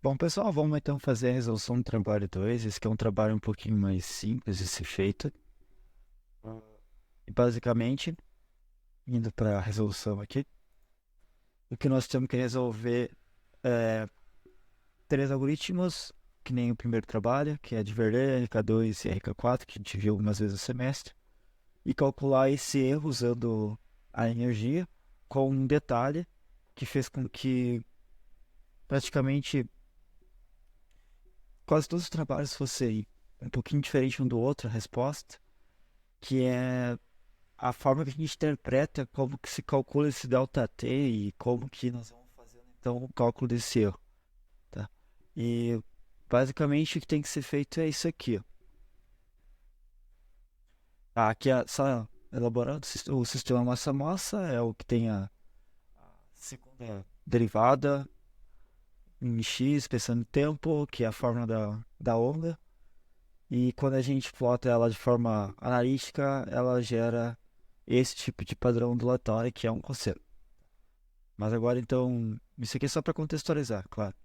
Bom, pessoal, vamos então fazer a resolução do trabalho 2. Esse aqui é um trabalho um pouquinho mais simples de ser feito. E basicamente, indo para a resolução aqui, o que nós temos que resolver é três algoritmos, que nem o primeiro trabalho, que é de Verlet, RK2 e RK4, que a gente viu algumas vezes no semestre, e calcular esse erro usando a energia, com um detalhe que fez com que praticamente quase todos os trabalhos fossem um pouquinho diferente um do outro, a resposta, que é a forma que a gente interpreta como que se calcula esse delta t e como que nós vamos fazer então o cálculo desse erro, tá? E basicamente o que tem que ser feito é isso aqui, ó. Aqui é só elaborando o sistema massa-massa, é o que tem a segunda derivada em x, pensando em tempo, que é a fórmula da onda. E quando a gente plota ela de forma analítica, ela gera esse tipo de padrão ondulatório, que é um cosseno. Mas agora, então, isso aqui é só para contextualizar, claro.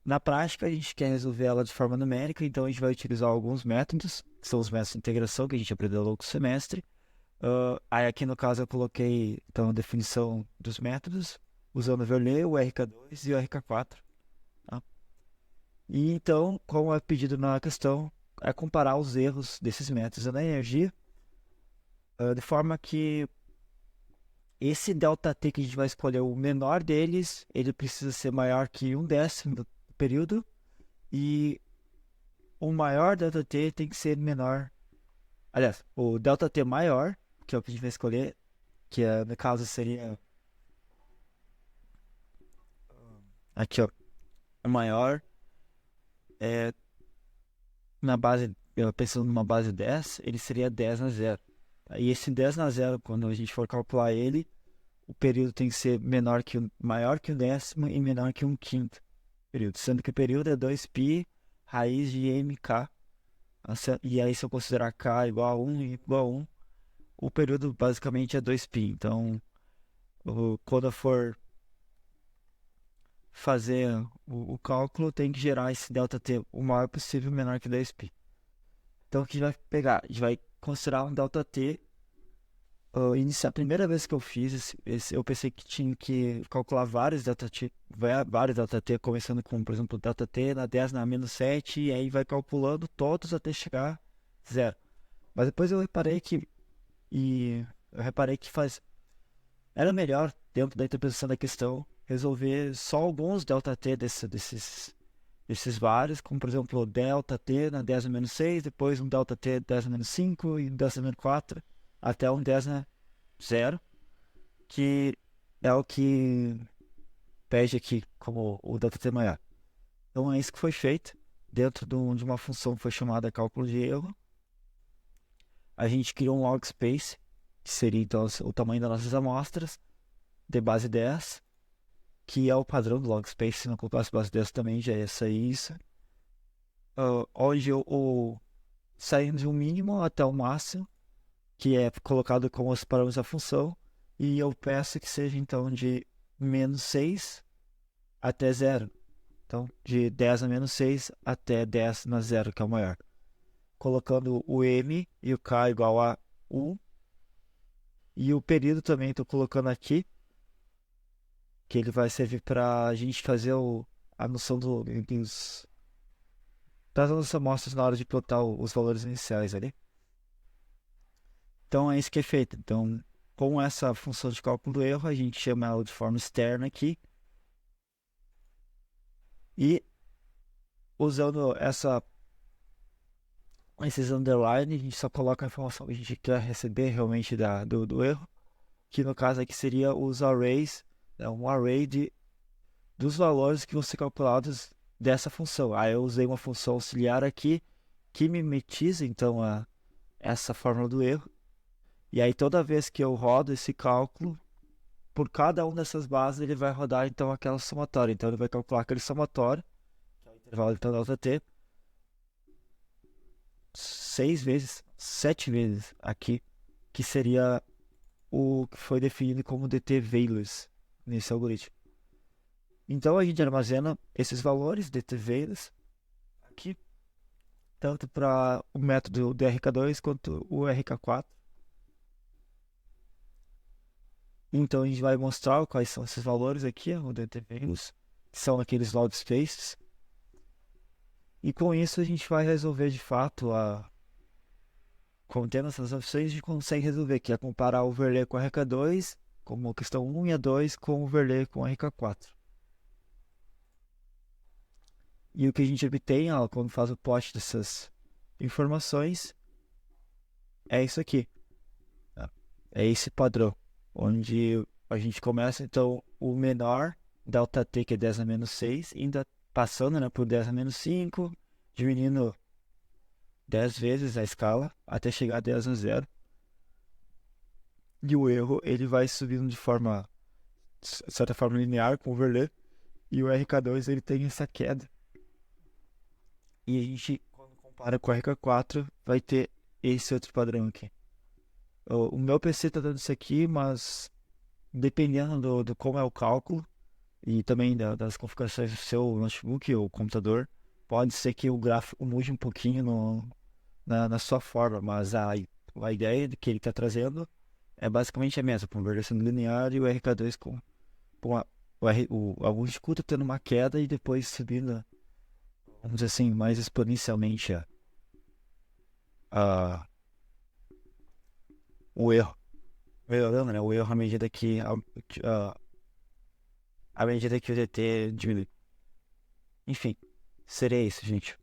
Na prática, a gente quer resolver ela de forma numérica, então a gente vai utilizar alguns métodos, que são os métodos de integração que a gente aprendeu ao longo do semestre. Aí aqui no caso eu coloquei então a definição dos métodos, usando o Verlet, o RK2 e o RK4. Tá? E então, como é pedido na questão, é comparar os erros desses métodos na energia, de forma que esse ΔT que a gente vai escolher, o menor deles, ele precisa ser maior que um décimo do período, e o maior ΔT tem que ser menor. Aliás, o ΔT maior, que é o que a gente vai escolher, que no caso seria aqui, ó, o maior é na base, pensando numa base 10, ele seria 10 na zero. E esse 10 na zero, quando a gente for calcular ele, o período tem que ser maior que o décimo e menor que um quinto período, sendo que o período é 2π raiz de mk. E aí, se eu considerar k igual a 1 e igual a 1, o período basicamente é 2π. Então, quando eu for fazer o cálculo, tem que gerar esse ΔT o maior possível, menor que 2π. Então, o que a gente vai pegar? A gente vai considerar um ΔT. A primeira vez que eu fiz eu pensei que tinha que calcular vários ΔT, começando com, por exemplo, ΔT na 10 na menos 7, e aí vai calculando todos até chegar zero. Mas depois eu reparei que era melhor, dentro da interpretação da questão, resolver só alguns ΔT desses vários, como por exemplo, ΔT na 10 a menos 6, depois um ΔT 10 a menos 5 e um 10 a menos 4, até um 10 a zero, que é o que pede aqui como o ΔT maior. Então é isso que foi feito. Dentro de uma função que foi chamada cálculo de erro, a gente criou um log space, que seria então o tamanho das nossas amostras, de base 10, que é o padrão do log space. Se não colocasse base 10 também já ia sair isso. Onde saindo de um mínimo até o máximo, que é colocado como os parâmetros da função, e eu peço que seja então de menos 6 até zero. Então, de 10 a menos 6 até 10 na zero, que é o maior. Colocando o m e o k igual a 1. E o período também estou colocando aqui, que ele vai servir para a gente fazer a noção das nossas amostras na hora de plotar os valores iniciais ali. Então é isso que é feito. Então, com essa função de cálculo do erro, a gente chama ela de forma externa aqui. E usando esses underline, a gente só coloca a informação que a gente quer receber realmente do erro, que no caso aqui seria os arrays, um array dos valores que vão ser calculados dessa função. Aí eu usei uma função auxiliar aqui que mimetiza então essa fórmula do erro. E aí toda vez que eu rodo esse cálculo, por cada uma dessas bases ele vai rodar então aquela somatória. Então ele vai calcular aquele somatório, que é o intervalo então delta t, 6 vezes, 7 vezes aqui, que seria o que foi definido como dt values nesse algoritmo. Então a gente armazena esses valores de TVs aqui, tanto para o método do RK2 quanto o RK4. Então a gente vai mostrar quais são esses valores aqui, o DTVs, que são aqueles log spaces. E com isso a gente vai resolver de fato contendo essas opções, a gente consegue resolver, que é comparar o overlay com o RK2, como a questão 1 e a 2, com o overlay com o RK4. E o que a gente obtém, quando faz o plot dessas informações, é isso aqui. Tá? É esse padrão, onde a gente começa, então, o menor, ΔT, que é 10 a menos 6, ainda passando, né, por 10 a menos 5, diminuindo 10 vezes a escala, até chegar a 10 a 0. E o erro, ele vai subindo de certa forma, linear com o overlay. E o RK2, ele tem essa queda. E a gente, quando compara com o RK4, vai ter esse outro padrão aqui. O meu PC tá dando isso aqui, mas dependendo do como é o cálculo e também das configurações do seu notebook ou computador, pode ser que o gráfico mude um pouquinho na sua forma, mas a ideia que ele está trazendo é basicamente a mesma, com versão linear e o RK2 com algum escuta tendo uma queda e depois subindo, vamos dizer assim, mais exponencialmente a, o erro. Melhorando, né? O erro à medida que o DT diminui. Enfim, seria isso, gente.